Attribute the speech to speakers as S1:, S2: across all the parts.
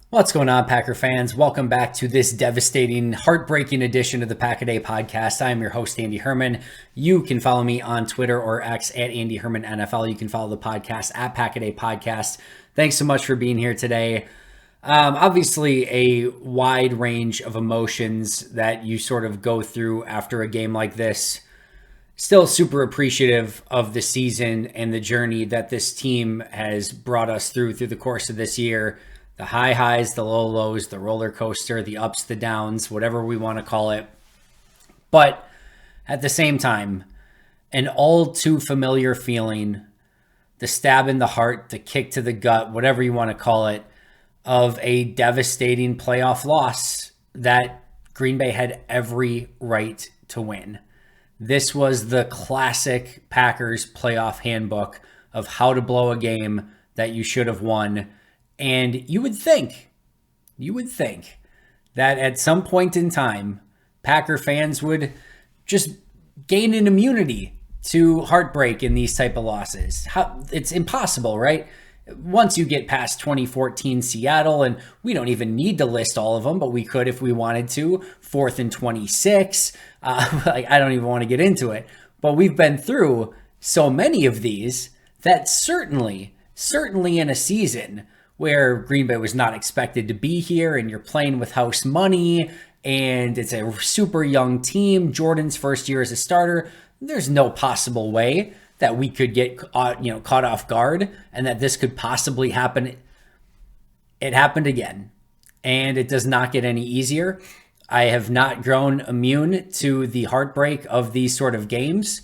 S1: What's going on, Packer fans? Welcome back to this devastating, heartbreaking edition of the Pack a Day podcast. I am your host, Andy Herman. You can follow me on Twitter or X at Andy Herman NFL. You can follow the podcast at Pack a Day Podcast. Thanks so much for being here today. Obviously, a wide range of emotions that you sort of go through after a game like this. Still super appreciative of the season and the journey that this team has brought us through the course of this year. The high highs, the low lows, the roller coaster, the ups, the downs, whatever we want to call it. But at the same time, an all too familiar feeling, the stab in the heart, the kick to the gut, whatever you want to call it, of a devastating playoff loss that Green Bay had every right to win. This was the classic Packers playoff handbook of how to blow a game that you should have won. And you would think that at some point in time, Packer fans would just gain an immunity to heartbreak in these type of losses. It's impossible, right? Once you get past 2014 Seattle, and we don't even need to list all of them, but we could if we wanted to. 4th and 26. I don't even want to get into it. But we've been through so many of these that certainly in a season where Green Bay was not expected to be here and you're playing with house money and it's a super young team, Jordan's first year as a starter, there's no possible way that we could get caught off guard and that this could possibly happen. It happened again, and it does not get any easier. I have not grown immune to the heartbreak of these sort of games.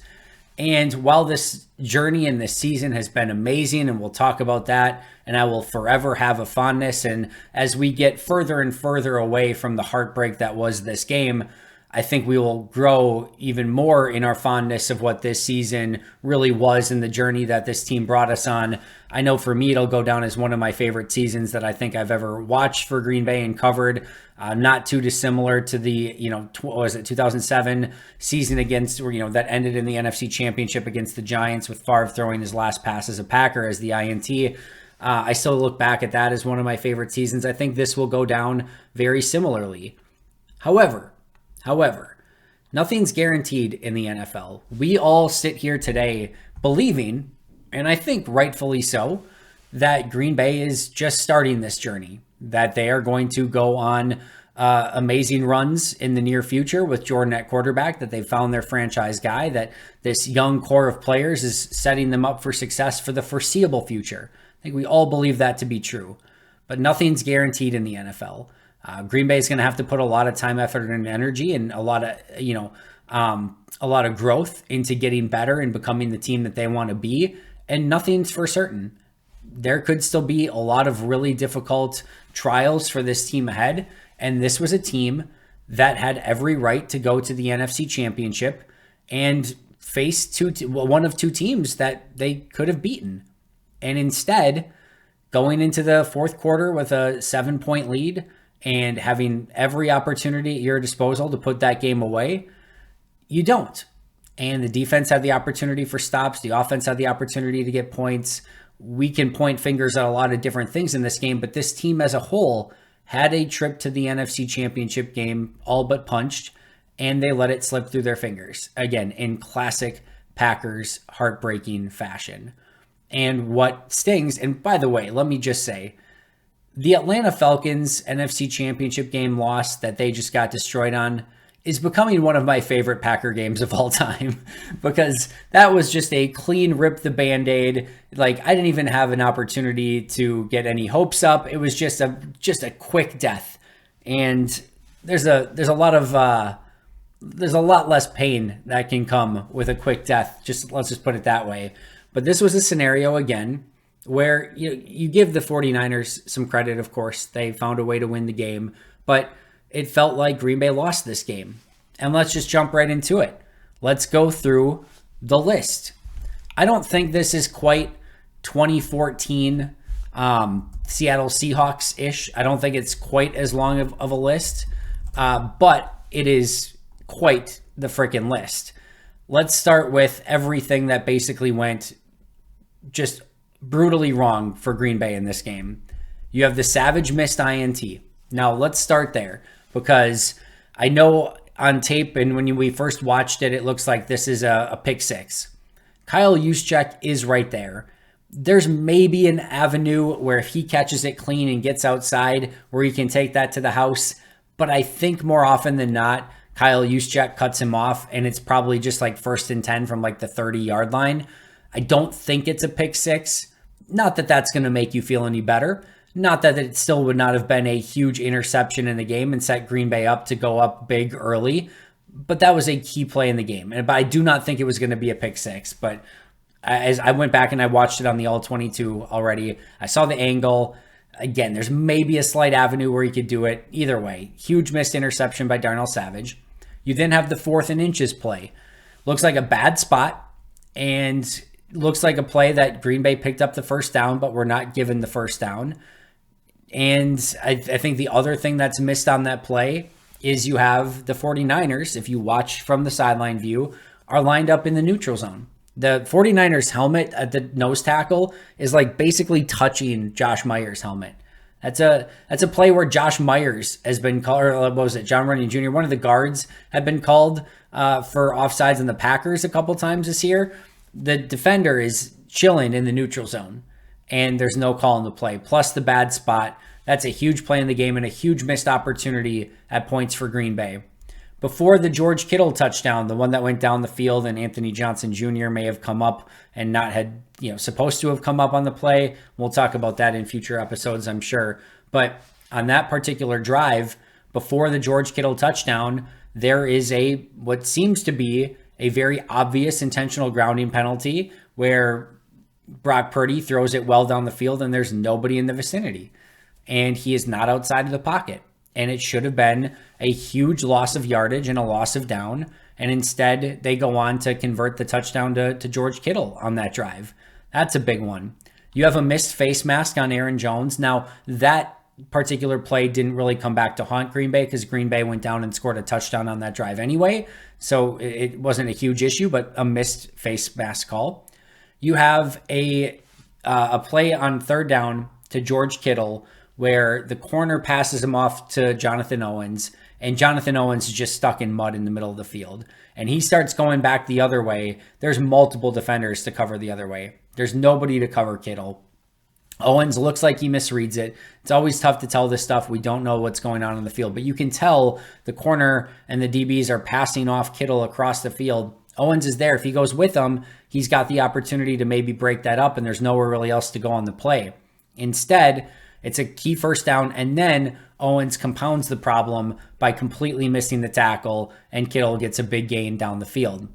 S1: And while this journey and this season has been amazing, and we'll talk about that, and I will forever have a fondness, and as we get further and further away from the heartbreak that was this game, I think we will grow even more in our fondness of what this season really was and the journey that this team brought us on. I know for me, it'll go down as one of my favorite seasons that I think I've ever watched for Green Bay and covered. Not too dissimilar to the, 2007 season against, that ended in the NFC Championship against the Giants with Favre throwing his last pass as a Packer as the INT. I still look back at that as one of my favorite seasons. I think this will go down very similarly. However, nothing's guaranteed in the NFL. We all sit here today believing, and I think rightfully so, that Green Bay is just starting this journey, that they are going to go on amazing runs in the near future with Jordan at quarterback, that they've found their franchise guy, that this young core of players is setting them up for success for the foreseeable future. I think we all believe that to be true, but nothing's guaranteed in the NFL. Green Bay is going to have to put a lot of time, effort, and energy, and a lot of growth into getting better and becoming the team that they want to be. And nothing's for certain. There could still be a lot of really difficult trials for this team ahead. And this was a team that had every right to go to the NFC Championship and face one of two teams that they could have beaten. And instead, going into the fourth quarter with a 7-point lead and having every opportunity at your disposal to put that game away, you don't. And the defense had the opportunity for stops. The offense had the opportunity to get points. We can point fingers at a lot of different things in this game, but this team as a whole had a trip to the NFC Championship game all but punched, and they let it slip through their fingers. Again, in classic Packers heartbreaking fashion. And what stings, and by the way, let me just say, the Atlanta Falcons NFC Championship game loss that they just got destroyed on is becoming one of my favorite Packer games of all time because that was just a clean rip the Band-Aid. Like, I didn't even have an opportunity to get any hopes up. It was just a quick death. And there's a lot less pain that can come with a quick death. Let's just put it that way. But this was a scenario again where you give the 49ers some credit, of course. They found a way to win the game, but it felt like Green Bay lost this game. And let's just jump right into it. Let's go through the list. I don't think this is quite 2014 Seattle Seahawks-ish. I don't think it's quite as long of a list, but it is quite the freaking list. Let's start with everything that basically went just brutally wrong for Green Bay in this game. You have the Savage missed INT. Now let's start there, because I know on tape and when we first watched it, it looks like this is a pick six. Kyle Juszczyk is right there. There's maybe an avenue where if he catches it clean and gets outside where he can take that to the house. But I think more often than not, Kyle Juszczyk cuts him off, and it's probably just like 1st and 10 from like the 30-yard line. I don't think it's a pick six. Not that that's going to make you feel any better. Not that it still would not have been a huge interception in the game and set Green Bay up to go up big early. But that was a key play in the game. But I do not think it was going to be a pick six. But as I went back and I watched it on the All-22 already, I saw the angle. Again, there's maybe a slight avenue where he could do it. Either way, huge missed interception by Darnell Savage. You then have the 4th and inches play. Looks like a bad spot, and looks like a play that Green Bay picked up the first down, but were not given the first down. And I think the other thing that's missed on that play is you have the 49ers, if you watch from the sideline view, are lined up in the neutral zone. The 49ers helmet at the nose tackle is like basically touching Josh Myers' helmet. That's a play where Josh Myers has been called, or what was it, John Runyon Jr., one of the guards, had been called for offsides in the Packers a couple times this year. The defender is chilling in the neutral zone, and there's no call on the play. Plus the bad spot. That's a huge play in the game and a huge missed opportunity at points for Green Bay. Before the George Kittle touchdown, the one that went down the field and Anthony Johnson Jr. may have come up and not had, supposed to have come up on the play. We'll talk about that in future episodes, I'm sure. But on that particular drive, before the George Kittle touchdown, there is what seems to be a very obvious intentional grounding penalty where Brock Purdy throws it well down the field and there's nobody in the vicinity. And he is not outside of the pocket. And it should have been a huge loss of yardage and a loss of down. And instead, they go on to convert the touchdown to George Kittle on that drive. That's a big one. You have a missed face mask on Aaron Jones. Now, that particular play didn't really come back to haunt Green Bay because Green Bay went down and scored a touchdown on that drive anyway. So it wasn't a huge issue, but a missed face mask call. You have a play on 3rd down to George Kittle where the corner passes him off to Jonathan Owens, and Jonathan Owens is just stuck in mud in the middle of the field. And he starts going back the other way. There's multiple defenders to cover the other way. There's nobody to cover Kittle. Owens looks like he misreads it. It's always tough to tell this stuff. We don't know what's going on the field, but you can tell the corner and the DBs are passing off Kittle across the field. Owens is there. If he goes with them, he's got the opportunity to maybe break that up, and there's nowhere really else to go on the play. Instead, it's a key first down, and then Owens compounds the problem by completely missing the tackle, and Kittle gets a big gain down the field.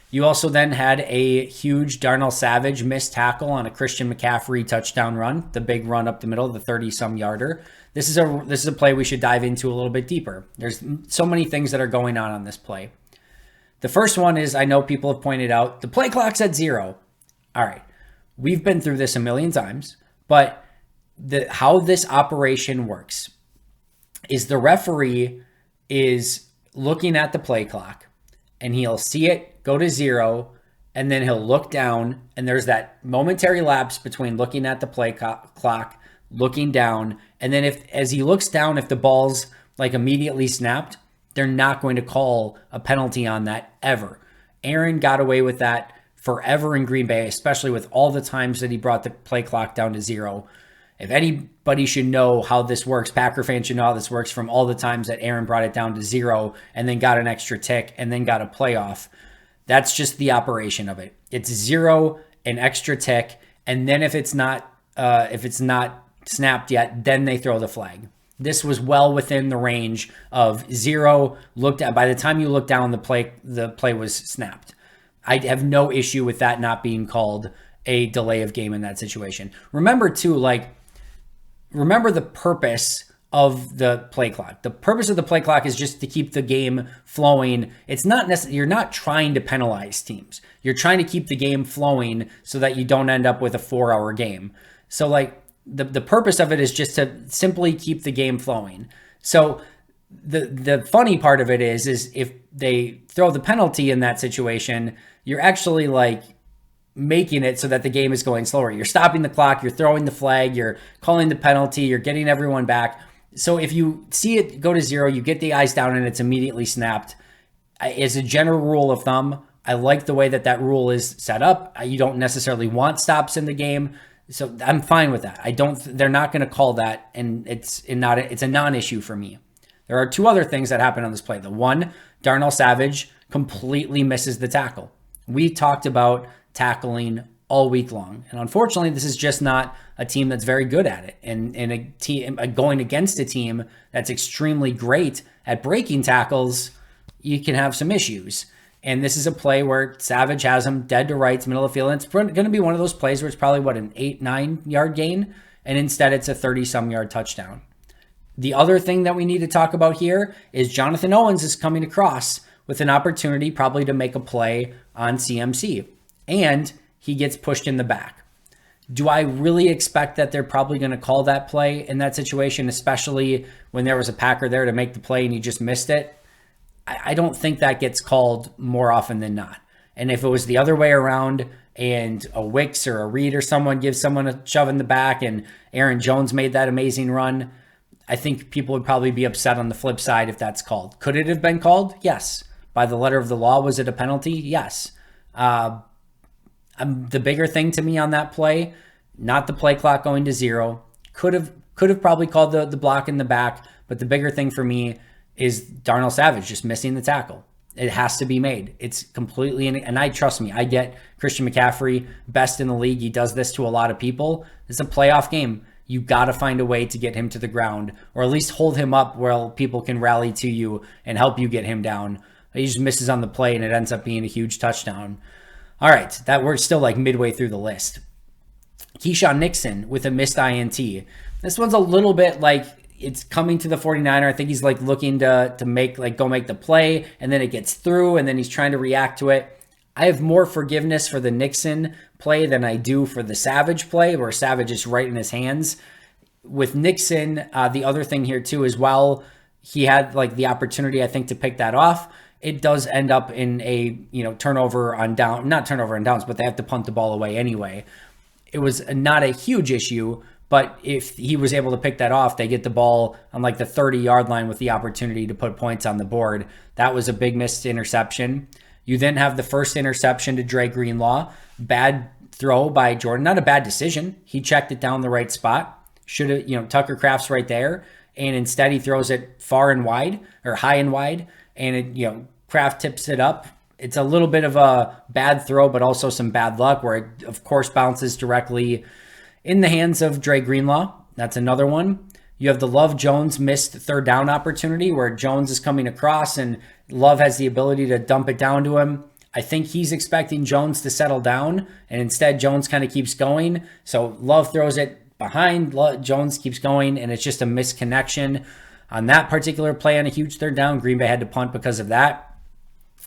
S1: You also then had a huge Darnell Savage missed tackle on a Christian McCaffrey touchdown run, the big run up the middle, the 30-some yarder. This is a play we should dive into a little bit deeper. There's so many things that are going on this play. The first one is, I know people have pointed out, the play clock's at 0. All right, we've been through this a million times, but how this operation works is the referee is looking at the play clock and he'll see it go to 0, and then he'll look down, and there's that momentary lapse between looking at the play clock, looking down, and then as he looks down, if the ball's like immediately snapped, they're not going to call a penalty on that ever. Aaron got away with that forever in Green Bay, especially with all the times that he brought the play clock down to 0. If anybody should know how this works, Packer fans should know how this works from all the times that Aaron brought it down to 0 and then got an extra tick and then got a playoff. That's just the operation of it. It's 0, an extra tick, and then if it's not snapped yet, then they throw the flag. This was well within the range of 0 looked at. By the time you look down, the play was snapped. I have no issue with that not being called a delay of game in that situation. Remember too, remember the purpose of the play clock. The purpose of the play clock is just to keep the game flowing. It's not necessarily, you're not trying to penalize teams. You're trying to keep the game flowing so that you don't end up with a 4-hour game. So the purpose of it is just to simply keep the game flowing. So the funny part of it is if they throw the penalty in that situation, you're actually making it so that the game is going slower. You're stopping the clock, you're throwing the flag, you're calling the penalty, you're getting everyone back. So if you see it go to 0, you get the eyes down and it's immediately snapped. As a general rule of thumb, I like the way that rule is set up. You don't necessarily want stops in the game, so I'm fine with that. They're not going to call that, and it's a non-issue for me. There are 2 other things that happen on this play. The one, Darnell Savage completely misses the tackle. We talked about tackling all week long, and unfortunately, this is just not a team that's very good at it. And a team going against a team that's extremely great at breaking tackles, you can have some issues. And this is a play where Savage has him dead to rights, middle of the field. And it's going to be one of those plays where it's probably, an 8-9 yard gain. And instead, it's a 30-some yard touchdown. The other thing that we need to talk about here is Jonathan Owens is coming across with an opportunity probably to make a play on CMC. And he gets pushed in the back. Do I really expect that they're probably going to call that play in that situation, especially when there was a Packer there to make the play and he just missed it? I don't think that gets called more often than not. And if it was the other way around and a Wicks or a Reed or someone gives someone a shove in the back and Aaron Jones made that amazing run, I think people would probably be upset on the flip side if that's called. Could it have been called? Yes. By the letter of the law, was it a penalty? Yes. The bigger thing to me on that play, not the play clock going to 0, could have probably called the block in the back, but the bigger thing for me is Darnell Savage just missing the tackle. It has to be made. It's completely, and I trust me, I get Christian McCaffrey, best in the league. He does this to a lot of people. It's a playoff game. You got to find a way to get him to the ground, or at least hold him up where people can rally to you and help you get him down. He just misses on the play and it ends up being a huge touchdown. All right, that we're still like midway through the list. Keyshawn Nixon with a missed INT. This one's a little bit like it's coming to the 49er. I think he's like looking to make the play, and then it gets through, and then he's trying to react to it. I have more forgiveness for the Nixon play than I do for the Savage play, where Savage is right in his hands. With Nixon, the other thing here too is while he had like the opportunity, I think, to pick that off, it does end up in a turnover on down, not turnover on downs, but they have to punt the ball away anyway. It was not a huge issue, but if he was able to pick that off, they get the ball on like the 30-yard line with the opportunity to put points on the board. That was a big missed interception. You then have the first interception to Dre Greenlaw. Bad throw by Jordan. Not a bad decision. He checked it down the right spot. Should have, Tucker Kraft's right there. And instead he throws it far and wide, or high and wide. And Kraft tips it up. It's a little bit of a bad throw, but also some bad luck where it, of course, bounces directly in the hands of Dre Greenlaw. That's another one. You have the Love Jones missed third down opportunity where Jones is coming across and Love has the ability to dump it down to him. I think he's expecting Jones to settle down, and instead Jones kind of keeps going. So Love throws it behind, Jones keeps going, and it's just a misconnection. On that particular play on a huge third down, Green Bay had to punt because of that.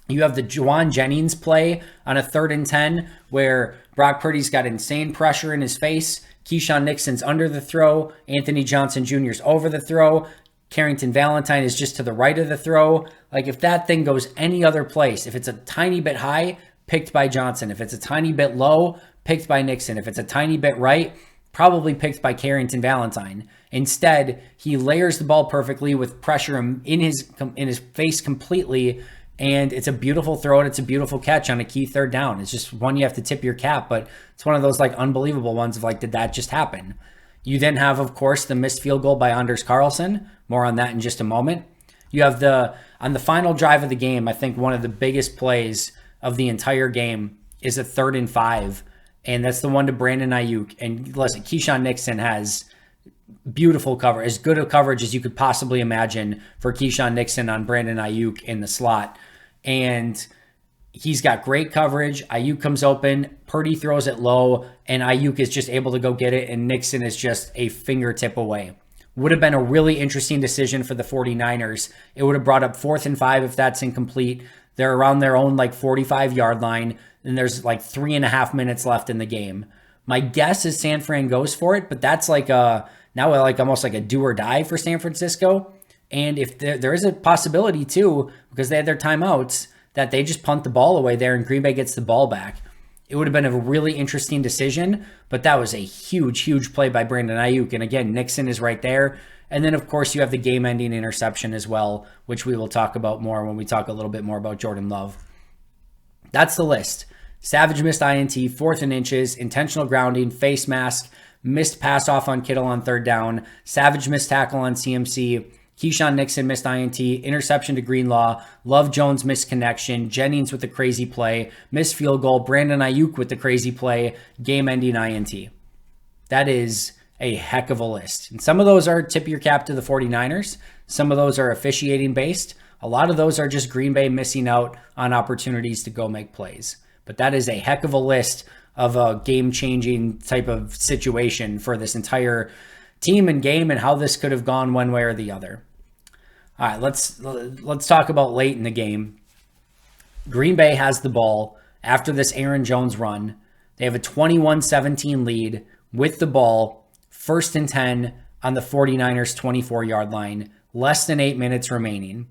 S1: You have the Juwan Jennings play on a 3rd and 10 where Brock Purdy's got insane pressure in his face. Keyshawn Nixon's under the throw. Anthony Johnson Jr.'s over the throw. Carrington Valentine is just to the right of the throw. Like if that thing goes any other place, if it's a tiny bit high, picked by Johnson. If it's a tiny bit low, picked by Nixon. If it's a tiny bit right, probably picked by Carrington Valentine. Instead, he layers the ball perfectly with pressure in his face completely. And it's a beautiful throw and it's a beautiful catch on a key third down. It's just one you have to tip your cap, but it's one of those like unbelievable ones of like, did that just happen? You then have, of course, the missed field goal by Anders Carlson. More on that in just a moment. You have on the final drive of the game, I think one of the biggest plays of the entire game is a 3rd and 5. And that's the one to Brandon Ayuk. And listen, Keyshawn Nixon has beautiful cover, as good a coverage as you could possibly imagine for Keyshawn Nixon on Brandon Ayuk in the slot. And he's got great coverage. Ayuk comes open, Purdy throws it low, and Ayuk is just able to go get it, and Nixon is just a fingertip away. Would have been a really interesting decision for the 49ers. It would have brought up 4th and 5 if that's incomplete. They're around their own like 45-yard line, and there's like 3.5 minutes left in the game. My guess is San Fran goes for it, but that's like almost like a do or die for San Francisco. And if there is a possibility too, because they had their timeouts, that they just punt the ball away there and Green Bay gets the ball back. it would have been a really interesting decision, but that was a huge, huge play by Brandon Ayuk. And again, Nixon is right there. And then, of course, you have the game-ending interception as well, which we will talk about more when we talk a little bit more about Jordan Love. That's the list. Savage missed INT, 4th and inches, intentional grounding, face mask, missed pass off on Kittle on 3rd down, Savage missed tackle on CMC, Keyshawn Nixon missed INT, interception to Greenlaw, Love Jones missed connection, Jennings with the crazy play, missed field goal, Brandon Ayuk with the crazy play, game-ending INT. That is a heck of a list. And some of those are tip your cap to the 49ers. Some of those are officiating based. A lot of those are just Green Bay missing out on opportunities to go make plays. But that is a heck of a list of a game-changing type of situation for this entire team and game and how this could have gone one way or the other. All right, let's talk about late in the game. Green Bay has the ball after this Aaron Jones run. They have a 21-17 lead with the ball, 1st and 10 on the 49ers 24-yard line, less than 8 minutes remaining.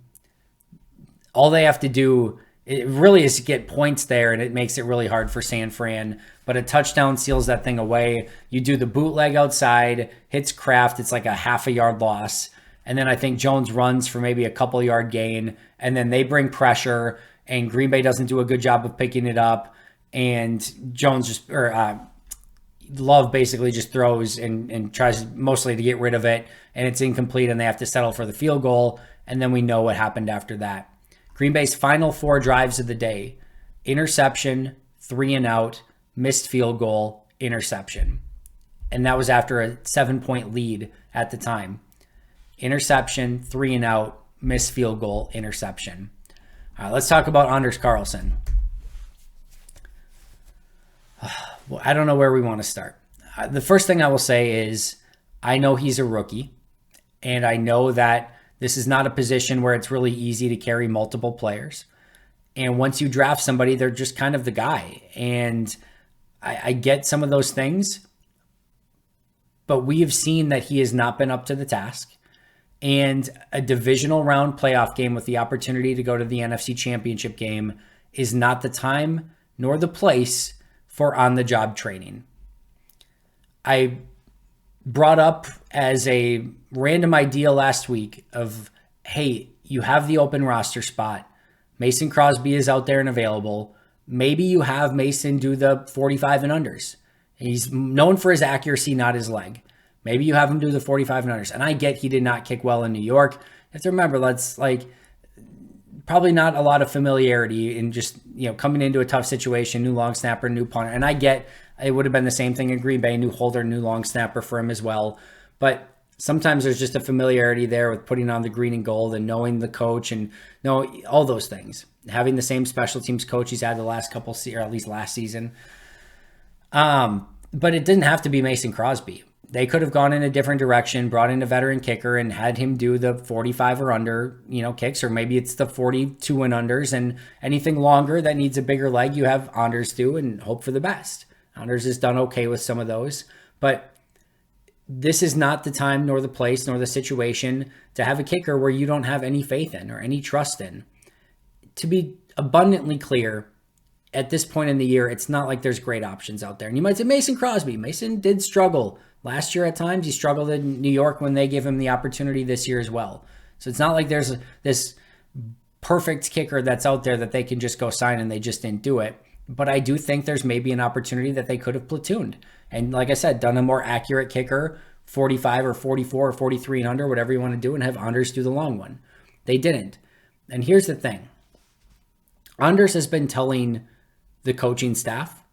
S1: All they have to do, it really is to get points there, and it makes it really hard for San Fran. But a touchdown seals that thing away. You do the bootleg outside, hits Kraft. It's like a half a yard loss. And then I think Jones runs for maybe a couple yard gain. And then they bring pressure, and Green Bay doesn't do a good job of picking it up. And Love basically just throws and tries mostly to get rid of it. And it's incomplete, and they have to settle for the field goal. And then we know what happened after that. Green Bay's final 4 drives of the day: interception, 3 and out, missed field goal, interception. And that was after a 7-point lead at the time. Interception, 3 and out, missed field goal, interception. All right, let's talk about Anders Carlson. Well, I don't know where we want to start. The first thing I will say is I know he's a rookie, and I know that this is not a position where it's really easy to carry multiple players. And once you draft somebody, they're just kind of the guy. And I get some of those things, but we have seen that he has not been up to the task. And a divisional round playoff game with the opportunity to go to the NFC Championship game is not the time nor the place for on-the-job training. I brought up as a random idea last week of, hey, you have the open roster spot. Mason Crosby is out there and available. Maybe you have Mason do the 45 and unders. He's known for his accuracy, not his leg. Maybe you have him do the 45 and unders. And I get he did not kick well in New York. You have to remember, that's probably not a lot of familiarity in just, coming into a tough situation, new long snapper, new punter. And I get it would have been the same thing in Green Bay, new holder, new long snapper for him as well. But sometimes there's just a familiarity there with putting on the green and gold and knowing the coach and all those things. Having the same special teams coach he's had the last couple, or at least last season. But it didn't have to be Mason Crosby. They could have gone in a different direction, brought in a veteran kicker and had him do the 45 or under, kicks, or maybe it's the 42 and unders, and anything longer that needs a bigger leg, you have Anders do and hope for the best. Anders has done okay with some of those, but this is not the time nor the place nor the situation to have a kicker where you don't have any faith in or any trust in. To be abundantly clear, at this point in the year, it's not like there's great options out there. And you might say Mason Crosby. Mason did struggle last year at times. He struggled in New York when they gave him the opportunity this year as well. So it's not like there's this perfect kicker that's out there that they can just go sign and they just didn't do it. But I do think there's maybe an opportunity that they could have platooned. And like I said, done a more accurate kicker, 45 or 44 or 43 and under, whatever you want to do, and have Anders do the long one. They didn't. And here's the thing. Anders has been telling the coaching staff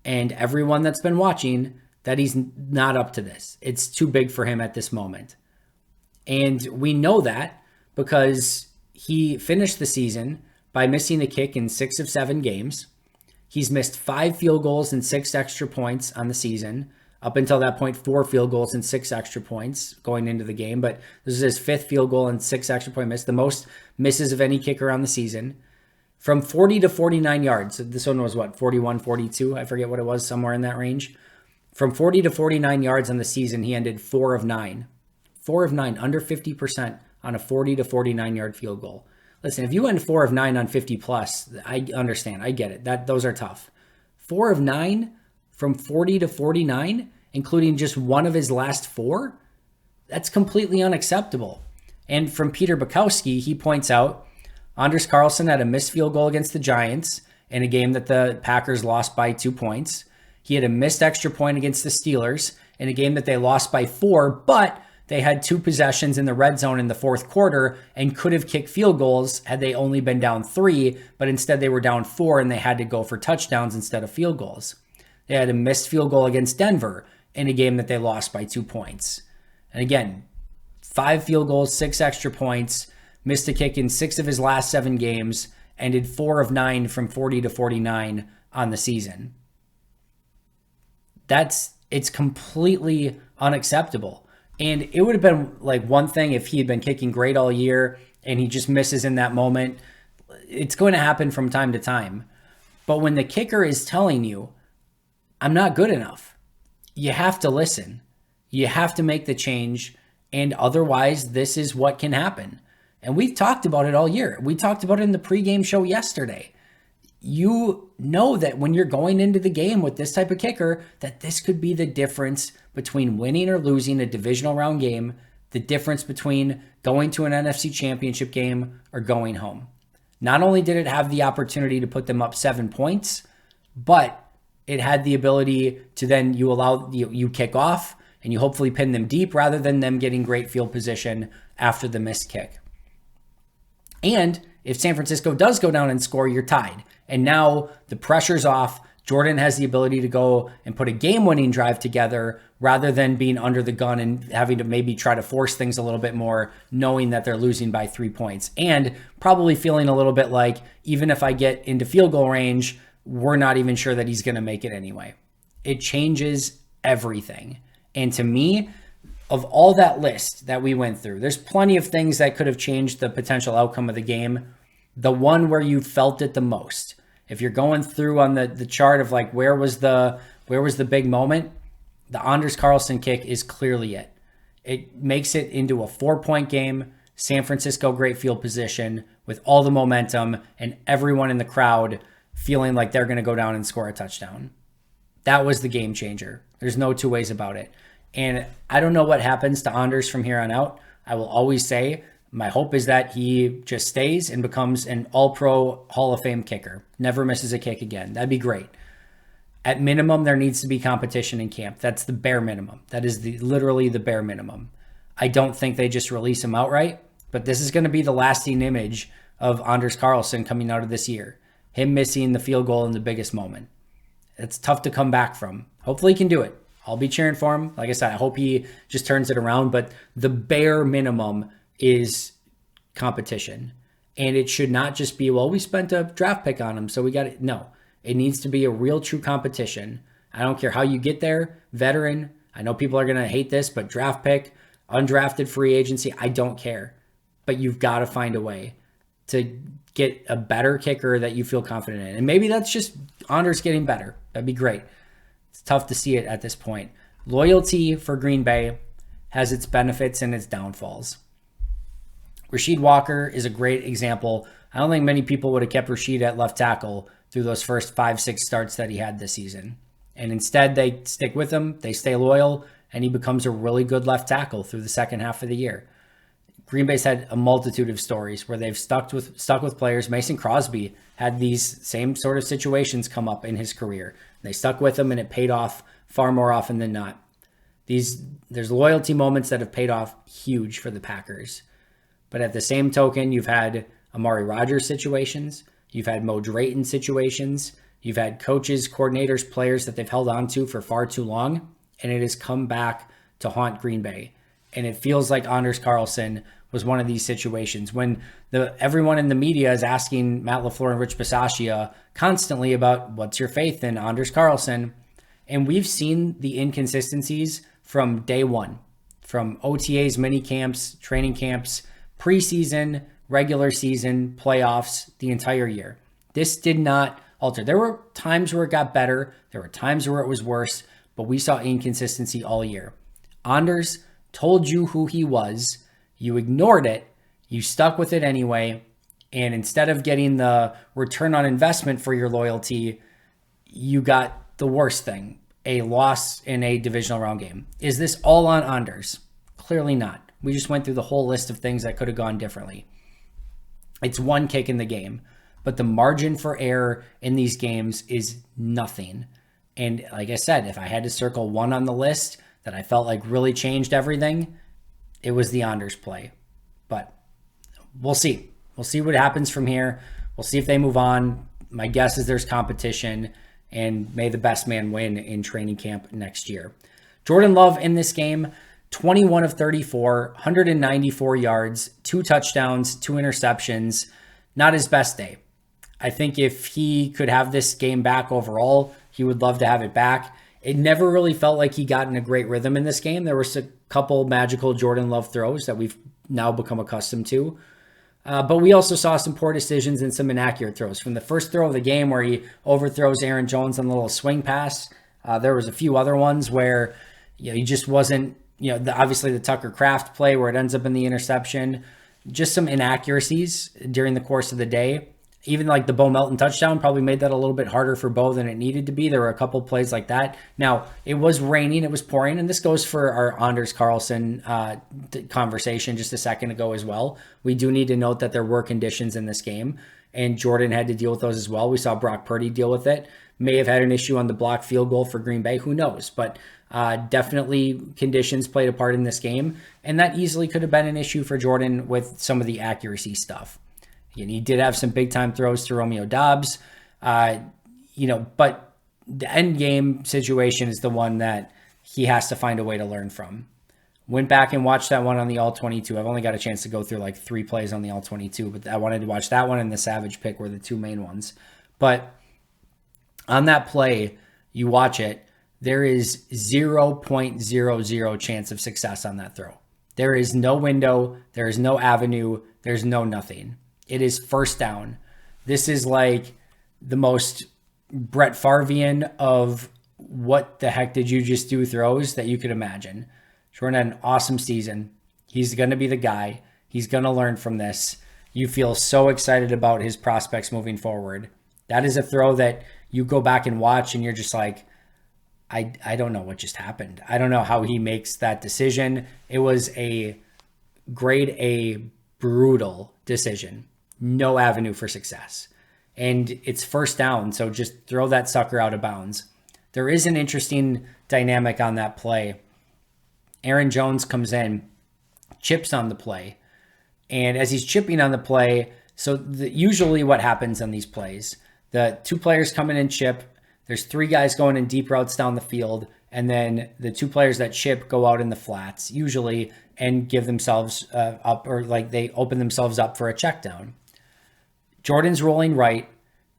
S1: and everyone that's been watching that he's not up to this. It's too big for him at this moment. And we know that because he finished the season by missing a kick in 6 of 7 games. He's missed 5 field goals and 6 extra points on the season. Up until that point, 4 field goals and 6 extra points going into the game. But this is his 5th field goal and 6 extra point miss, the most misses of any kicker on the season. From 40 to 49 yards. This one was 41, 42? I forget what it was, somewhere in that range. From 40 to 49 yards on the season, he ended 4 of 9. 4 of 9, under 50% on a 40 to 49 yard field goal. Listen, if you end 4 of 9 on 50 plus, I understand. I get it. Those are tough. 4 of 9 from 40 to 49, including just one of his last 4. That's completely unacceptable. And from Peter Bukowski, he points out Anders Carlson had a missed field goal against the Giants in a game that the Packers lost by 2 points. He had a missed extra point against the Steelers in a game that they lost by 4, but they had 2 possessions in the red zone in the fourth quarter and could have kicked field goals had they only been down 3, but instead they were down 4 and they had to go for touchdowns instead of field goals. They had a missed field goal against Denver in a game that they lost by 2 points. And again, 5 field goals, 6 extra points, missed a kick in 6 of his last 7 games, ended 4 of 9 from 40 to 49 on the season. It's completely unacceptable. And it would have been like one thing if he had been kicking great all year and he just misses in that moment. It's going to happen from time to time. But when the kicker is telling you, I'm not good enough, you have to listen. You have to make the change, and otherwise this is what can happen. And we've talked about it all year. We talked about it in the pregame show yesterday. You know that when you're going into the game with this type of kicker, that this could be the difference between winning or losing a divisional round game, the difference between going to an NFC championship game or going home. Not only did it have the opportunity to put them up 7 points, but it had the ability to then you kick off and you hopefully pin them deep rather than them getting great field position after the missed kick. And if San Francisco does go down and score, you're tied. And now the pressure's off. Jordan has the ability to go and put a game-winning drive together rather than being under the gun and having to maybe try to force things a little bit more, knowing that they're losing by 3 points. And probably feeling a little bit like, even if I get into field goal range, we're not even sure that he's going to make it anyway. It changes everything. And to me, of all that list that we went through, there's plenty of things that could have changed the potential outcome of the game. The one where you felt it the most, if you're going through on the chart of like where was the big moment, the Anders Carlson kick is clearly it. It makes it into a 4-point game. San Francisco great field position with all the momentum and everyone in the crowd feeling like they're going to go down and score a touchdown. That was the game changer. There's no two ways about it. And I don't know what happens to Anders from here on out. I will always say my hope is that he just stays and becomes an all-pro Hall of Fame kicker. Never misses a kick again. That'd be great. At minimum, there needs to be competition in camp. That's the bare minimum. That is literally the bare minimum. I don't think they just release him outright, but this is going to be the lasting image of Anders Carlson coming out of this year. Him missing the field goal in the biggest moment. It's tough to come back from. Hopefully he can do it. I'll be cheering for him. Like I said, I hope he just turns it around, but the bare minimum is competition. And it should not just be, well, we spent a draft pick on him, so we got it. No, it needs to be a real true competition. I don't care how you get there, veteran. I know people are going to hate this, but draft pick, undrafted free agency, I don't care. But you've got to find a way to get a better kicker that you feel confident in. And maybe that's just Anders getting better. That'd be great. It's tough to see it at this point. Loyalty for Green Bay has its benefits and its downfalls. Rasheed Walker is a great example. I don't think many people would have kept Rasheed at left tackle through those first 5-6 starts that he had this season. And instead, they stick with him, they stay loyal, and he becomes a really good left tackle through the second half of the year. Green Bay's had a multitude of stories where they've stuck with players. Mason Crosby had these same sort of situations come up in his career. They stuck with him, and it paid off far more often than not. There's loyalty moments that have paid off huge for the Packers. But at the same token, you've had Amari Rodgers situations. You've had Mo Drayton situations. You've had coaches, coordinators, players that they've held on to for far too long. And it has come back to haunt Green Bay. And it feels like Anders Carlson was one of these situations when everyone in the media is asking Matt LaFleur and Rich Bisaccia constantly about what's your faith in Anders Carlson. And we've seen the inconsistencies from day one, from OTAs, mini camps, training camps, preseason, regular season, playoffs, the entire year. This did not alter. There were times where it got better. There were times where it was worse, but we saw inconsistency all year. Anders told you who he was. You ignored it. You stuck with it anyway. And instead of getting the return on investment for your loyalty, you got the worst thing, a loss in a divisional round game. Is this all on Anders? Clearly not. We just went through the whole list of things that could have gone differently. It's one kick in the game, but the margin for error in these games is nothing. And like I said, if I had to circle one on the list that I felt like really changed everything, it was the Anders play. But we'll see. We'll see what happens from here. We'll see if they move on. My guess is there's competition, and may the best man win in training camp next year. Jordan Love in this game, 21 of 34, 194 yards, 2 touchdowns, 2 interceptions. Not his best day. I think if he could have this game back overall, he would love to have it back. It never really felt like he got in a great rhythm in this game. There were a couple magical Jordan Love throws that we've now become accustomed to. But we also saw some poor decisions and some inaccurate throws. From the first throw of the game where he overthrows Aaron Jones on a little swing pass, there was a few other ones where he just wasn't, obviously the Tucker Kraft play where it ends up in the interception. Just some inaccuracies during the course of the day. Even like the Bo Melton touchdown probably made that a little bit harder for Bo than it needed to be. There were a couple plays like that. Now, it was raining, it was pouring, and this goes for our Anders Carlson conversation just a second ago as well. We do need to note that there were conditions in this game, and Jordan had to deal with those as well. We saw Brock Purdy deal with it. May have had an issue on the blocked field goal for Green Bay, who knows? But definitely conditions played a part in this game, and that easily could have been an issue for Jordan with some of the accuracy stuff. And he did have some big-time throws to Romeo Doubs, but the end game situation is the one that he has to find a way to learn from. Went back and watched that one on the All-22. I've only got a chance to go through like 3 plays on the All-22, but I wanted to watch that one and the Savage pick were the 2 main ones. But on that play, you watch it, there is 0.00 chance of success on that throw. There is no window, there is no avenue, there's no nothing. It is first down. This is like the most Brett Favrean of what the heck did you just do throws that you could imagine. Jordan had an awesome season. He's going to be the guy. He's going to learn from this. You feel so excited about his prospects moving forward. That is a throw that you go back and watch and you're just like, I don't know what just happened. I don't know how he makes that decision. It was a grade A brutal decision. No avenue for success. And it's first down, so just throw that sucker out of bounds. There is an interesting dynamic on that play. Aaron Jones comes in, chips on the play. And as he's chipping on the play, usually what happens on these plays, the 2 players come in and chip, there's 3 guys going in deep routes down the field, and then the 2 players that chip go out in the flats, usually, and give themselves up, or like they open themselves up for a check down. Jordan's rolling right.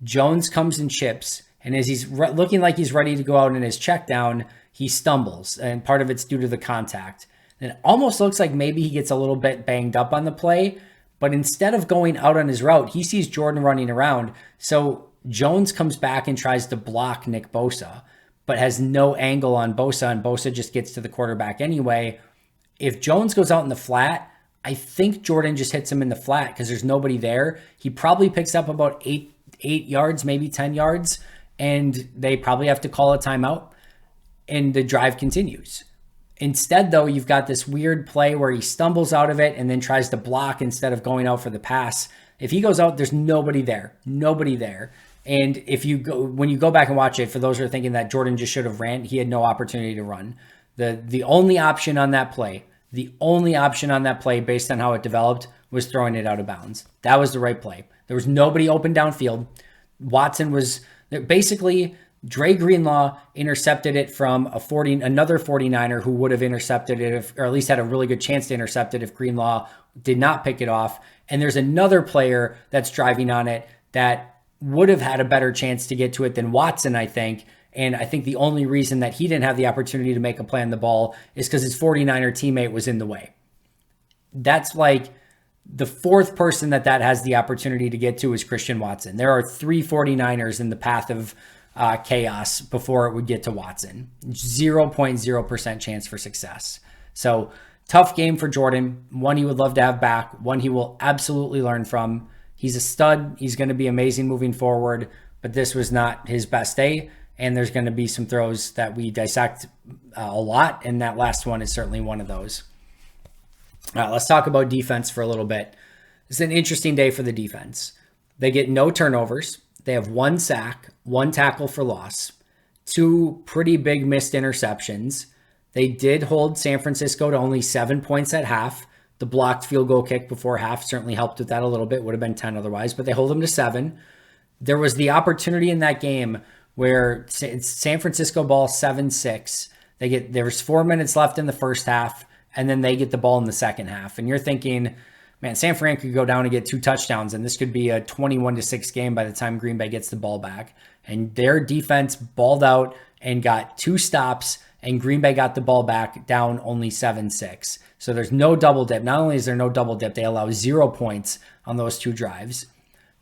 S1: Jones comes and chips. And as he's looking like he's ready to go out in his check down, he stumbles. And part of it's due to the contact. And it almost looks like maybe he gets a little bit banged up on the play. But instead of going out on his route, he sees Jordan running around. So Jones comes back and tries to block Nick Bosa, but has no angle on Bosa. And Bosa just gets to the quarterback anyway. If Jones goes out in the flat, I think Jordan just hits him in the flat because there's nobody there. He probably picks up about 8 yards, maybe 10 yards, and they probably have to call a timeout, and the drive continues. Instead, though, you've got this weird play where he stumbles out of it and then tries to block instead of going out for the pass. If he goes out, there's nobody there. Nobody there. And when you go back and watch it, for those who are thinking that Jordan just should have ran, he had no opportunity to run. The only option on that play, based on how it developed, was throwing it out of bounds. That was the right play. There was nobody open downfield. Watson was basically, Dre Greenlaw intercepted it from another 49er who would have intercepted it, or at least had a really good chance to intercept it if Greenlaw did not pick it off. And there's another player that's driving on it that would have had a better chance to get to it than Watson, I think. And I think the only reason that he didn't have the opportunity to make a play on the ball is because his 49er teammate was in the way. That's like the 4th person that has the opportunity to get to is Christian Watson. There are 3 49ers in the path of chaos before it would get to Watson. 0.0% chance for success. So tough game for Jordan. One he would love to have back. One he will absolutely learn from. He's a stud. He's going to be amazing moving forward. But this was not his best day. and there's going to be some throws that we dissect a lot, and that last one is certainly one of those. Let's talk about defense for a little bit. It's an interesting day for the defense. They get no turnovers. They have 1 sack, 1 tackle for loss, 2 pretty big missed interceptions. They did hold San Francisco to only 7 points at half. The blocked field goal kick before half certainly helped with that a little bit. Would have been 10 otherwise, but they hold them to 7. There was the opportunity in that game where it's San Francisco ball 7-6. There was 4 minutes left in the first half, and then they get the ball in the second half. And you're thinking, man, San Fran could go down and get 2 touchdowns, and this could be a 21-6 game by the time Green Bay gets the ball back. And their defense balled out and got 2 stops, and Green Bay got the ball back down only 7-6. So there's no double dip. Not only is there no double dip, they allow 0 points on those 2 drives.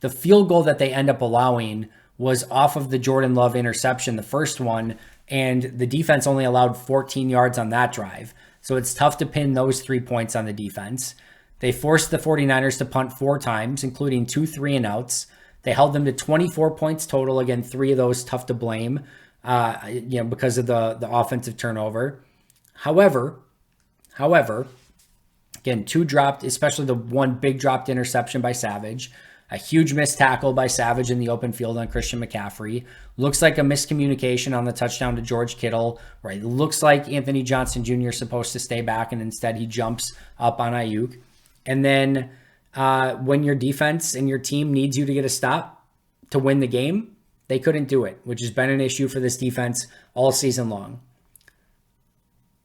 S1: The field goal that they end up allowing was off of the Jordan Love interception, the first one, and the defense only allowed 14 yards on that drive. So it's tough to pin those 3 points on the defense. They forced the 49ers to punt 4 times, including 2 3-and-outs. They held them to 24 points total. Again, 3 of those tough to blame, because of the offensive turnover. However, again, 2 dropped, especially the 1 big dropped interception by Savage. A huge missed tackle by Savage in the open field on Christian McCaffrey. Looks like a miscommunication on the touchdown to George Kittle, right? It looks like Anthony Johnson Jr. is supposed to stay back, and instead he jumps up on Ayuk. And then when your defense and your team needs you to get a stop to win the game, they couldn't do it, which has been an issue for this defense all season long.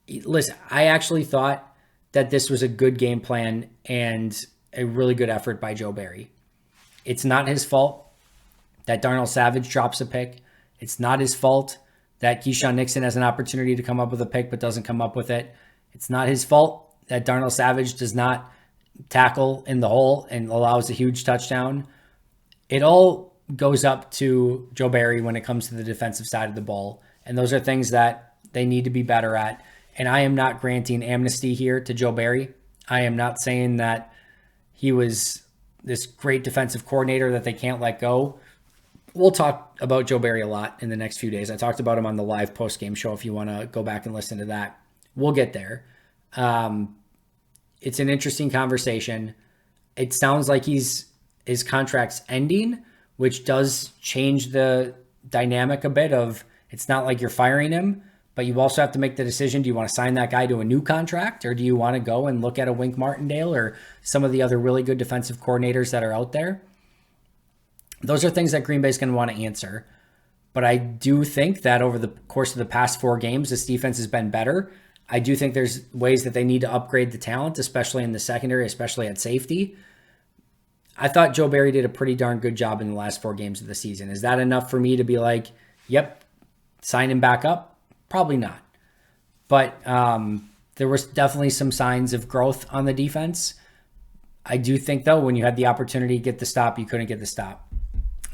S1: Listen, I actually thought that this was a good game plan and a really good effort by Joe Barry. It's not his fault that Darnell Savage drops a pick. It's not his fault that Keyshawn Nixon has an opportunity to come up with a pick but doesn't come up with it. It's not his fault that Darnell Savage does not tackle in the hole and allows a huge touchdown. It all goes up to Joe Barry when it comes to the defensive side of the ball. And those are things that they need to be better at. And I am not granting amnesty here to Joe Barry. I am not saying that he was this great defensive coordinator that they can't let go. We'll talk about Joe Barry a lot in the next few days. I talked about him on the live post-game show if you want to go back and listen to that. We'll get there. It's an interesting conversation. It sounds like his contract's ending, which does change the dynamic a bit of it's not like you're firing him, but you also have to make the decision. Do you want to sign that guy to a new contract, or do you want to go and look at a Wink Martindale or some of the other really good defensive coordinators that are out there? Those are things that Green Bay's going to want to answer. But I do think that over the course of the past 4 games, this defense has been better. I do think there's ways that they need to upgrade the talent, especially in the secondary, especially at safety. I thought Joe Barry did a pretty darn good job in the last 4 games of the season. Is that enough for me to be like, yep, sign him back up? Probably not. But there was definitely some signs of growth on the defense. I do think, though, when you had the opportunity to get the stop, you couldn't get the stop.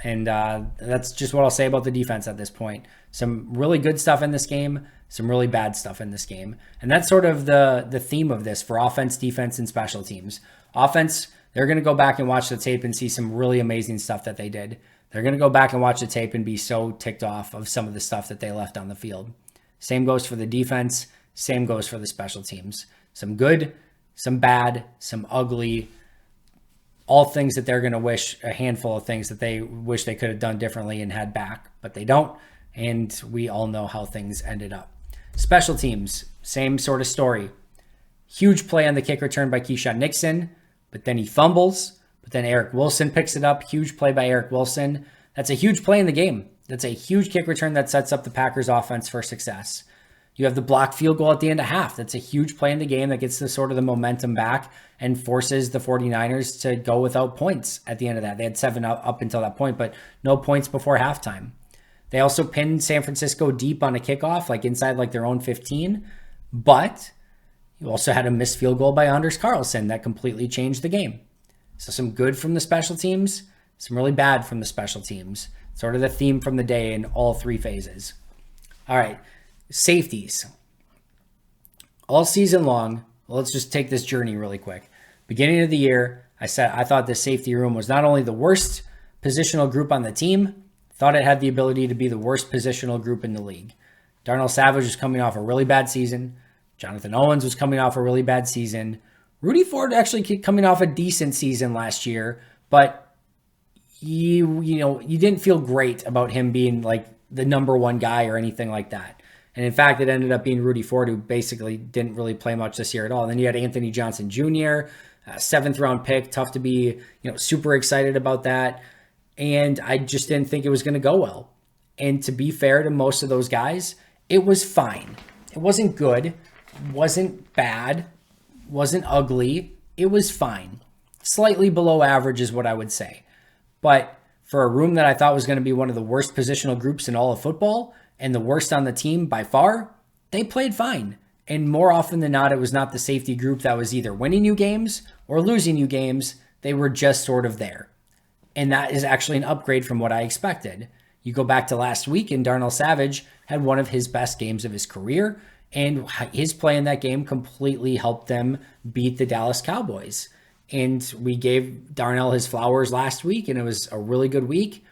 S1: And that's just what I'll say about the defense at this point. Some really good stuff in this game, some really bad stuff in this game. And that's sort of the theme of this for offense, defense, and special teams. Offense, they're going to go back and watch the tape and see some really amazing stuff that they did. They're going to go back and watch the tape and be so ticked off of some of the stuff that they left on the field. Same goes for the defense. Same goes for the special teams. Some good, some bad, some ugly. All things that they're going to wish, a handful of things that they wish they could have done differently and had back, but they don't. And we all know how things ended up. Special teams, same sort of story. Huge play on the kick return by Keyshawn Nixon, but then he fumbles. But then Eric Wilson picks it up. Huge play by Eric Wilson. That's a huge play in the game. That's a huge kick return that sets up the Packers offense for success. You have the blocked field goal at the end of half. That's a huge play in the game that gets the sort of the momentum back and forces the 49ers to go without points at the end of that. They had 7 up until that point, but no points before halftime. They also pinned San Francisco deep on a kickoff, like inside like their own 15. But you also had a missed field goal by Anders Carlson that completely changed the game. So some good from the special teams, some really bad from the special teams. Sort of the theme from the day in all 3 phases. All right, safeties. All season long, well, let's just take this journey really quick. Beginning of the year, I said I thought the safety room was not only the worst positional group on the team, thought it had the ability to be the worst positional group in the league. Darnell Savage was coming off a really bad season. Jonathan Owens was coming off a really bad season. Rudy Ford actually coming off a decent season last year, but you didn't feel great about him being like the number one guy or anything like that. And in fact, it ended up being Rudy Ford, who basically didn't really play much this year at all. And then you had Anthony Johnson Jr., a 7th round pick. Tough to be, super excited about that. And I just didn't think it was going to go well. And to be fair to most of those guys, it was fine. It wasn't good, wasn't bad, wasn't ugly. It was fine. Slightly below average is what I would say. But for a room that I thought was going to be one of the worst positional groups in all of football and the worst on the team by far, they played fine. And more often than not, it was not the safety group that was either winning you games or losing you games. They were just sort of there. And that is actually an upgrade from what I expected. You go back to last week and Darnell Savage had one of his best games of his career, and his play in that game completely helped them beat the Dallas Cowboys. And we gave Darnell his flowers last week, and it was a really good week.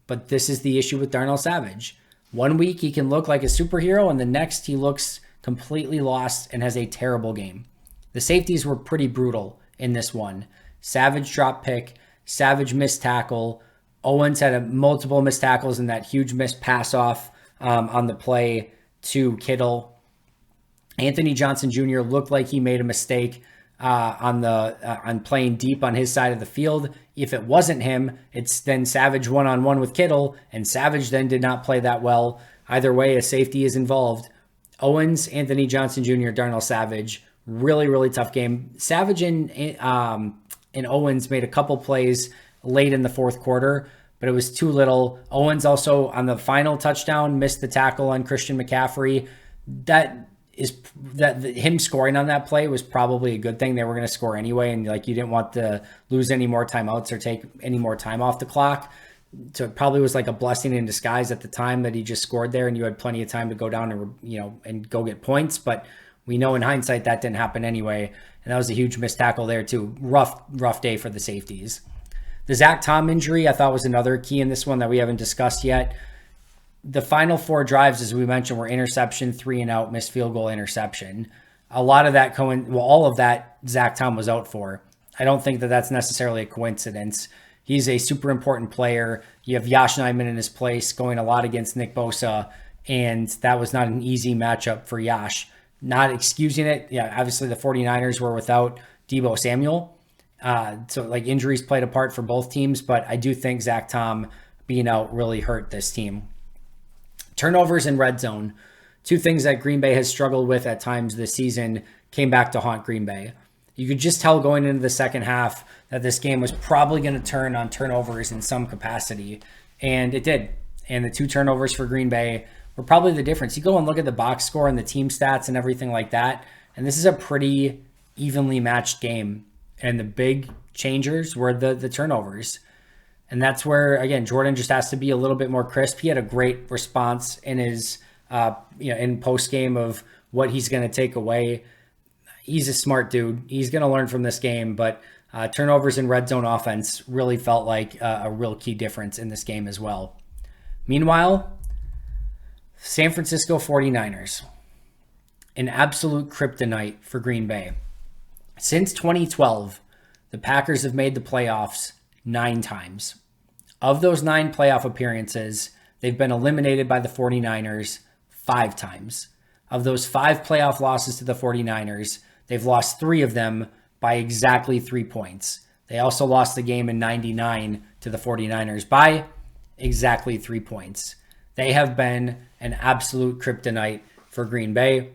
S1: But this is the issue with Darnell Savage. One week he can look like a superhero, and the next he looks completely lost and has a terrible game. The safeties were pretty brutal in this one. Savage drop pick, Savage missed tackle. Owens had multiple missed tackles and that huge missed pass off on the play to Kittle. Anthony Johnson Jr. looked like he made a mistake on playing deep on his side of the field. If it wasn't him, it's then Savage one-on-one with Kittle, and Savage then did not play that well. Either way, a safety is involved. Owens, Anthony Johnson Jr., Darnell Savage, really, really tough game. Savage and Owens made a couple plays late in the fourth quarter, but it was too little. Owens also on the final touchdown missed the tackle on Christian McCaffrey. Him scoring on that play was probably a good thing. They were going to score anyway, and you didn't want to lose any more timeouts or take any more time off the clock. So it probably was like a blessing in disguise at the time that he just scored there, and you had plenty of time to go down and go get points. But we know in hindsight that didn't happen anyway, and that was a huge missed tackle there too. Rough day for the safeties. The Zach Tom injury I thought was another key in this one that we haven't discussed yet. The final 4 drives, as we mentioned, were interception, 3 and out, missed field goal, interception. A lot of that, all of that Zach Tom was out for. I don't think that that's necessarily a coincidence. He's a super important player. You have Yosh Nijman in his place going a lot against Nick Bosa, and that was not an easy matchup for Yosh. Not excusing it. Yeah, obviously the 49ers were without Deebo Samuel. So injuries played a part for both teams, but I do think Zach Tom being out really hurt this team. Turnovers in red zone, 2 things that Green Bay has struggled with at times this season, came back to haunt Green Bay. You could just tell going into the second half that this game was probably going to turn on turnovers in some capacity, and it did. And the 2 turnovers for Green Bay were probably the difference. You go and look at the box score and the team stats and everything like that, and this is a pretty evenly matched game. And the big changers were the turnovers. And that's where, again, Jordan just has to be a little bit more crisp. He had a great response in his, in post-game of what he's going to take away. He's a smart dude. He's going to learn from this game. But turnovers in red zone offense really felt like a real key difference in this game as well. Meanwhile, San Francisco 49ers, an absolute kryptonite for Green Bay. Since 2012, the Packers have made the playoffs 9 times. Of those 9 playoff appearances, they've been eliminated by the 49ers 5 times. Of those 5 playoff losses to the 49ers, they've lost 3 of them by exactly 3 points. They also lost the game in 99 to the 49ers by exactly 3 points. They have been an absolute kryptonite for Green Bay.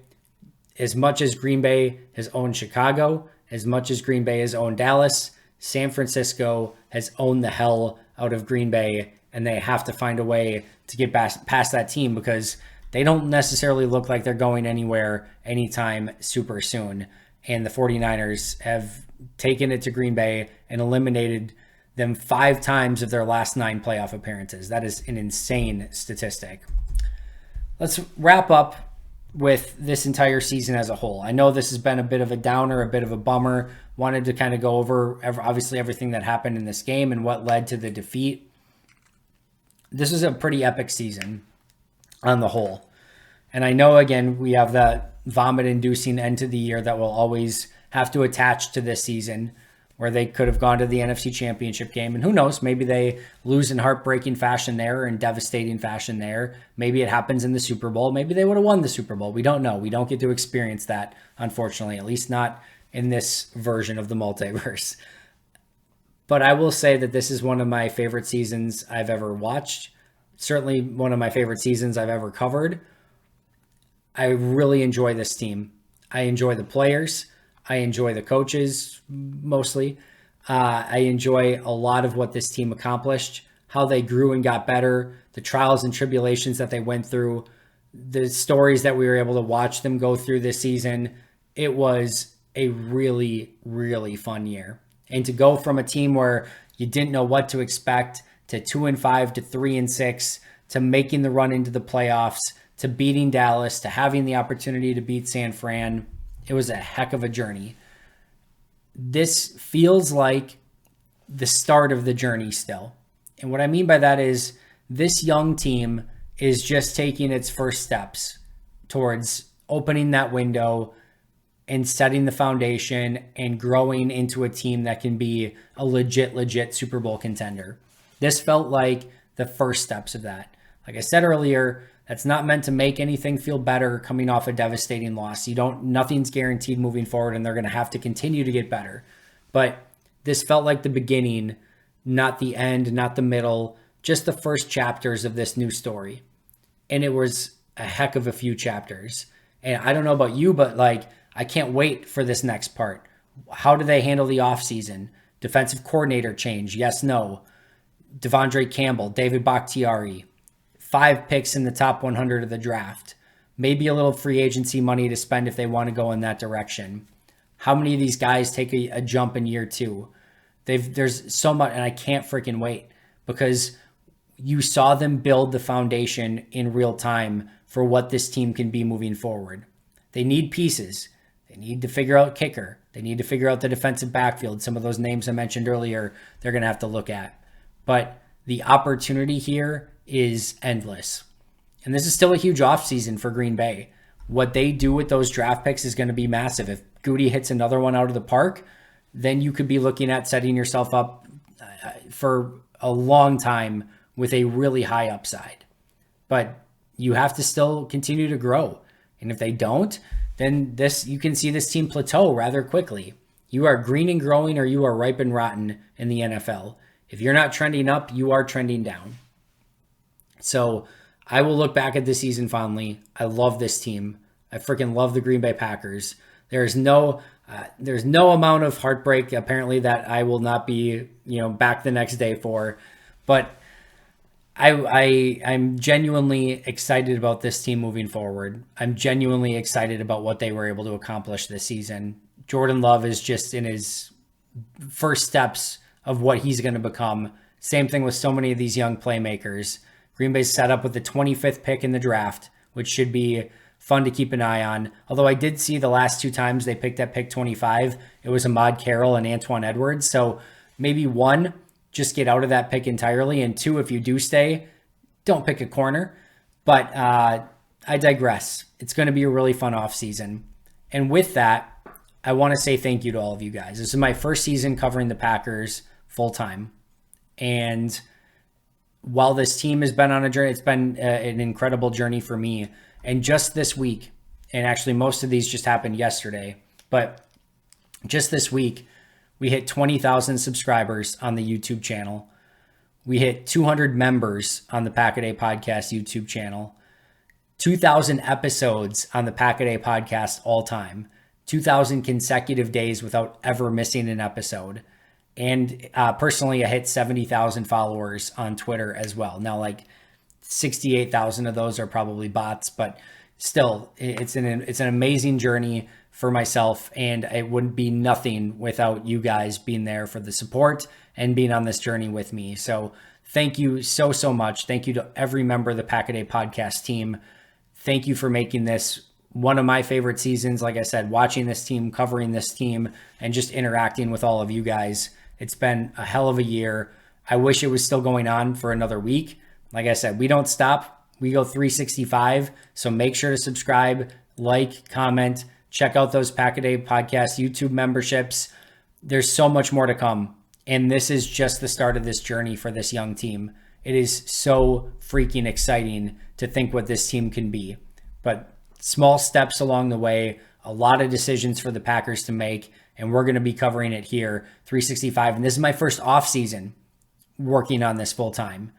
S1: As much as Green Bay has owned Chicago, as much as Green Bay has owned Dallas, San Francisco has owned the hell out of Green Bay, and they have to find a way to get past that team because they don't necessarily look like they're going anywhere anytime super soon. And the 49ers have taken it to Green Bay and eliminated them 5 times of their last 9 playoff appearances. That is an insane statistic. Let's wrap up with this entire season as a whole. I know this has been a bit of a downer, a bit of a bummer. Wanted to kind of go over obviously everything that happened in this game and what led to the defeat. this is a pretty epic season on the whole. And I know, again, we have that vomit-inducing end to the year that we'll always have to attach to this season, where they could have gone to the NFC Championship game. And who knows, maybe they lose in heartbreaking fashion there or in devastating fashion there. Maybe it happens in the Super Bowl. Maybe they would have won the Super Bowl. We don't know. We don't get to experience that, unfortunately, at least not in this version of the multiverse. But I will say that this is one of my favorite seasons I've ever watched. Certainly one of my favorite seasons I've ever covered. I really enjoy this team. I enjoy the players. I enjoy the coaches mostly. I enjoy a lot of what this team accomplished, how they grew and got better, the trials and tribulations that they went through, the stories that we were able to watch them go through this season. It was a really, really fun year. And to go from a team where you didn't know what to expect to 2-5 to 3-6 to making the run into the playoffs to beating Dallas to having the opportunity to beat San Fran, it was a heck of a journey. This feels like the start of the journey still. And what I mean by that is this young team is just taking its first steps towards opening that window and setting the foundation and growing into a team that can be a legit Super Bowl contender. This felt like the first steps of that. Like I said earlier, that's not meant to make anything feel better coming off a devastating loss. Nothing's guaranteed moving forward, and they're going to have to continue to get better. But this felt like the beginning, not the end, not the middle, just the first chapters of this new story. And it was a heck of a few chapters. And I don't know about you, but I can't wait for this next part. How do they handle the offseason? Defensive coordinator change, yes, no. Devondre Campbell, David Bakhtiari, 5 picks in the top 100 of the draft. Maybe a little free agency money to spend if they want to go in that direction. How many of these guys take a jump in year 2? There's so much, and I can't freaking wait because you saw them build the foundation in real time for what this team can be moving forward. They need pieces. They need to figure out kicker. They need to figure out the defensive backfield. Some of those names I mentioned earlier, they're going to have to look at. But the opportunity here is endless. And this is still a huge offseason for Green Bay. What they do with those draft picks is going to be massive. If Goody hits another one out of the park, then you could be looking at setting yourself up for a long time with a really high upside. But you have to still continue to grow. And if they don't, then you can see this team plateau rather quickly. You are green and growing, or you are ripe and rotten in the NFL. If you're not trending up, you are trending down. So I will look back at this season fondly. I love this team. I freaking love the Green Bay Packers. There's no amount of heartbreak apparently that I will not be, back the next day for. But I'm genuinely excited about this team moving forward. I'm genuinely excited about what they were able to accomplish this season. Jordan Love is just in his first steps of what he's going to become. Same thing with so many of these young playmakers. Green Bay's set up with the 25th pick in the draft, which should be fun to keep an eye on. Although I did see the last 2 times they picked at pick 25, it was Ahmad Carroll and Antoine Edwards. So maybe 1, just get out of that pick entirely. And 2, if you do stay, don't pick a corner. But I digress. It's going to be a really fun offseason. And with that, I want to say thank you to all of you guys. This is my first season covering the Packers full time. And while this team has been on a journey, it's been an incredible journey for me. And just this week, and actually most of these just happened yesterday, but just this week, we hit 20,000 subscribers on the YouTube channel. We hit 200 members on the Pack-A-Day Podcast YouTube channel. 2,000 episodes on the Pack-A-Day Podcast all time. 2,000 consecutive days without ever missing an episode. And personally, I hit 70,000 followers on Twitter as well. Now, 68,000 of those are probably bots, but still, it's an amazing journey for myself, and it wouldn't be nothing without you guys being there for the support and being on this journey with me. So thank you so much. Thank you to every member of the Pack-A-Day Podcast team. Thank you for making this one of my favorite seasons. Like I said, watching this team, covering this team, and just interacting with all of you guys. It's been a hell of a year. I wish it was still going on for another week, like I said, we don't stop. We go 365. So make sure to subscribe, like, comment, check out those Pack a Day podcast YouTube memberships. There's so much more to come. And this is just the start of this journey for this young team. It is so freaking exciting to think what this team can be. But small steps along the way, a lot of decisions for the Packers to make, and we're going to be covering it here, 365. And this is my first off season working on this full time.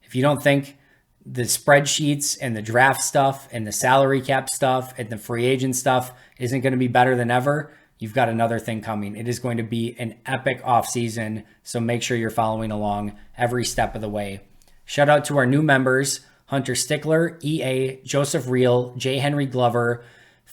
S1: If you don't think the spreadsheets and the draft stuff and the salary cap stuff and the free agent stuff isn't going to be better than ever, you've got another thing coming. It is going to be an epic offseason, so make sure you're following along every step of the way. Shout out to our new members, Hunter Stickler, EA, Joseph Reel, J. Henry Glover,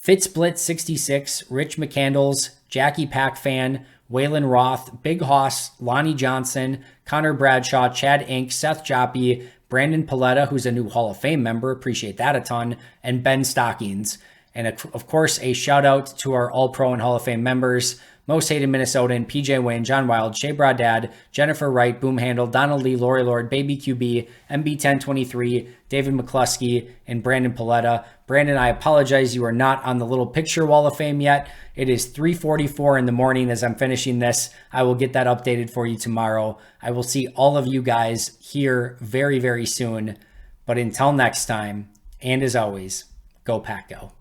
S1: FitzBlitz66, Rich McCandles, Jackie Packfan, Waylon Roth, Big Hoss, Lonnie Johnson, Connor Bradshaw, Chad Inc., Seth Joppy, Brandon Paletta, who's a new Hall of Fame member, appreciate that a ton, and Ben Stockings. And of course, a shout out to our All-Pro and Hall of Fame members, Most Hated Minnesotan, PJ Wayne, John Wild, Shea Bradad, Jennifer Wright, Boom Handle, Donald Lee, Lori Lord, Baby QB, MB1023, David McCluskey, and Brandon Paletta. Brandon, I apologize, you are not on the little picture wall of fame yet. It is 3:44 in the morning as I'm finishing this. I will get that updated for you tomorrow. I will see all of you guys here very, very soon. But until next time, and as always, go Pack Go.